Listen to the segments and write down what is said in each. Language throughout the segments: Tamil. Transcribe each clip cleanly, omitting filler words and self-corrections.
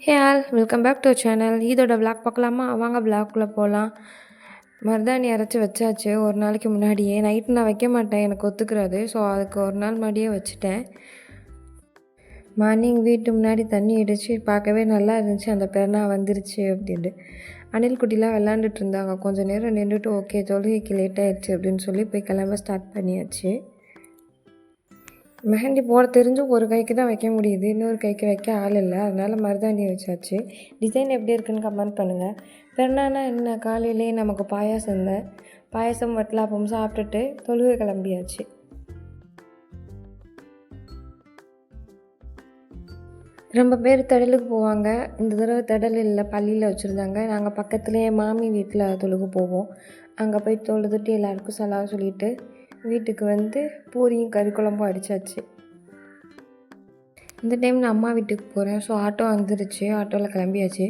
Hey all welcome back to channel. இதோட விளாக் பார்க்கலாமா? வாங்க விளாக்குள்ளே போகலாம். மருதாணி அரைச்சி வச்சாச்சு ஒரு நாளைக்கு முன்னாடியே. நைட்டு நான் வைக்க மாட்டேன், எனக்கு ஒத்துக்கிறாது. ஸோ அதுக்கு ஒரு நாள் முன்னாடியே வச்சுட்டேன். மார்னிங் வீட்டு முன்னாடி தண்ணி அடித்து பார்க்கவே நல்லா இருந்துச்சு. அந்த பெருனா வந்துருச்சு அப்படின்ட்டு அணில் குட்டிலாம் விளாண்டுட்டு இருந்தாங்க. கொஞ்சம் நேரம் நின்றுட்டு ஓகே தொழுகைக்கு லேட் ஆகிடுச்சு அப்படின்னு சொல்லி போய் கிளம்ப ஸ்டார்ட் பண்ணியாச்சு. மெஹந்தி போட தெரிஞ்சும் ஒரு கைக்கு தான் வைக்க முடியுது, இன்னொரு கைக்கு வைக்க ஆள் இல்லை. அதனால் மருதாணி வச்சாச்சு. டிசைன் எப்படி இருக்குன்னு கமெண்ட் பண்ணுங்கள். பெருநானா என்ன, காலையிலே நமக்கு பாயாசம் இருந்தேன். பாயாசம் வட்டலாப்பம் சாப்பிட்டுட்டு தொழுகை கிளம்பியாச்சு. ரொம்ப பேர் திடலுக்கு போவாங்க. இந்த தடவை திடல் இல்லை, பள்ளியில் வச்சுருந்தாங்க. நாங்கள் பக்கத்துலேயே மாமி வீட்டில் தொழுகு போவோம். அங்கே போய் தொழுதுட்டு எல்லாருக்கும் சலாம் சொல்லிவிட்டு வீட்டுக்கு வந்து பூரியும் கறி குழம்பும் அடித்தாச்சு. இந்த டைம் நான் அம்மா வீட்டுக்கு போகிறேன். ஸோ ஆட்டோ வந்துருச்சு, ஆட்டோவில் கிளம்பியாச்சு.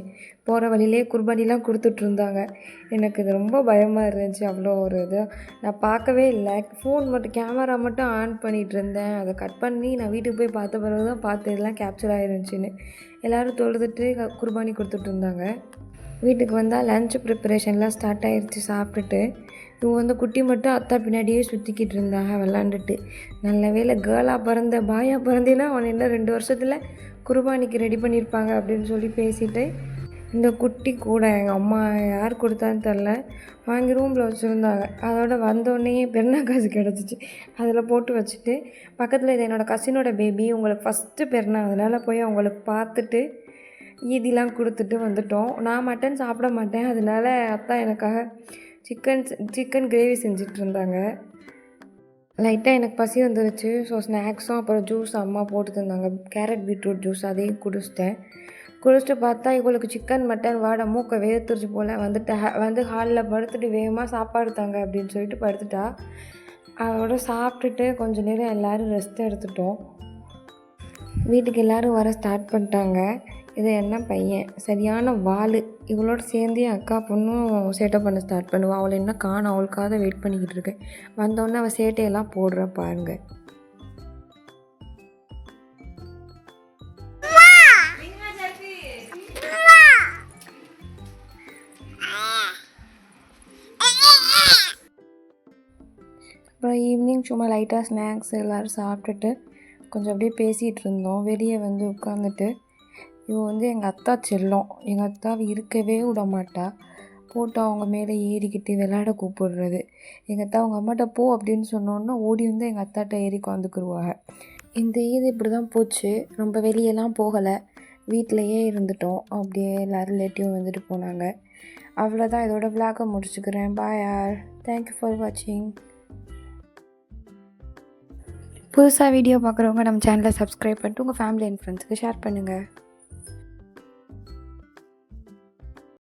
போகிற வழியிலே குர்பானிலாம் கொடுத்துட்ருந்தாங்க. எனக்கு இது ரொம்ப பயமாக இருந்துச்சு. அவ்வளோ ஒரு இது நான் பார்க்கவே இல்லை. ஃபோன் மட்டும் கேமரா மட்டும் ஆன் பண்ணிகிட்டு இருந்தேன். அதை கட் பண்ணி நான் வீட்டுக்கு போய் பார்த்த பிறகு தான் பார்த்து இதெல்லாம் கேப்சர் ஆகிருந்துச்சின்னு. எல்லோரும் தொழுதுட்டு குர்பானி கொடுத்துட்ருந்தாங்க. வீட்டுக்கு வந்தால் லன்ச் ப்ரிப்பரேஷன்லாம் ஸ்டார்ட் ஆகிடுச்சு. சாப்பிட்டுட்டு இவங்க வந்து குட்டி மட்டும் அத்தா பின்னாடியே சுற்றிக்கிட்டு இருந்தாங்க விளாண்டுட்டு. நல்ல வேலை கேர்ளாக பிறந்த பாயாக பிறந்தேன்னா அவன் என்ன 2 வருஷத்தில் குர்பானிக்கு ரெடி பண்ணியிருப்பாங்க அப்படின்னு சொல்லி பேசிட்டு, இந்த குட்டி கூட எங்கள் அம்மா யார் கொடுத்தான்னு தெரில வாங்கி ரூமில் வச்சுருந்தாங்க. அதோட வந்தோடனே பெருனா காசு கிடச்சிச்சு, அதில் போட்டு வச்சுட்டு பக்கத்தில் இது என்னோடய கசினோட பேபி, உங்களுக்கு ஃபஸ்ட்டு பெருனா, அதனால் போய் அவங்களுக்கு பார்த்துட்டு ஈதிலாம் கொடுத்துட்டு வந்துட்டோம். நான் மட்டன் சாப்பிட மாட்டேன், அதனால அத்தா எனக்காக சிக்கன் கிரேவி செஞ்சிட்ருந்தாங்க. லைட்டாக எனக்கு பசி வந்துருச்சு. ஸோ ஸ்நாக்ஸும் அப்புறம் ஜூஸ் அம்மா போட்டு தந்தாங்க, கேரட் பீட்ரூட் ஜூஸ். அதையும் குடிச்சிட்டு பார்த்தா இவங்களுக்கு சிக்கன் மட்டன் வாடை மூக்கை வேர்த்துருச்சு போல். வந்து ஹாலில் படுத்துட்டு வேகமாக சாப்பாடு தாங்க அப்படின்னு சொல்லிட்டு படுத்துட்டா. அதோட சாப்பிட்டுட்டு கொஞ்சம் நேரம் எல்லோரும் ரெஸ்ட் எடுத்துட்டோம். வீட்டுக்கு எல்லோரும் வர ஸ்டார்ட் பண்ணிட்டாங்க. இது என்ன பையன் சரியான வாள். இவளோட சேர்ந்து என் அக்கா பொண்ணும் சேட்டை பண்ண ஸ்டார்ட் பண்ணுவாள். அவளை என்ன காணும், அவளுக்காக தான் வெயிட் பண்ணிக்கிட்டு இருக்கேன். வந்தோடனே அவள் சேட்டையெல்லாம் போடுற பாருங்க. அப்புறம் ஈவினிங் சும்மா லைட்டாக ஸ்நாக்ஸ் எல்லோரும் சாப்பிட்டுட்டு கொஞ்சம் அப்படியே பேசிகிட்டு இருந்தோம். வெளியே வந்து உட்காந்துட்டு இவன் வந்து எங்கள் அத்தா செல்லம். எங்கள் அத்தாவை இருக்கவே விட மாட்டா. போட்டு அவங்க மேலே ஏறிக்கிட்டு விளையாட கூப்பிடுறது. எங்கள் அத்தா அவங்க அம்மாட்ட போ அப்படின்னு சொன்னோன்னா ஓடி வந்து எங்கள் அத்தாட்ட ஏறி உட்காந்துக்குருவாங்க. இந்த ஈது இப்படி தான் போச்சு. ரொம்ப வெளியெல்லாம் போகலை, வீட்டிலையே இருந்துட்டோம். அப்படியே எல்லோரும் ரிலேட்டிவ் வந்துட்டு போனாங்க. அவ்வளோதான், இதோட விளாகை முடிச்சுக்கிறேன். பாய் யார், தேங்க்யூ ஃபார் வாட்சிங். புதுசாக வீடியோ பார்க்குறவங்க நம்ம சேனலை சப்ஸ்கிரைப் பண்ணிட்டு உங்கள் ஃபேமிலி அண்ட் ஃப்ரெண்ட்ஸுக்கு ஷேர் பண்ணுங்கள்.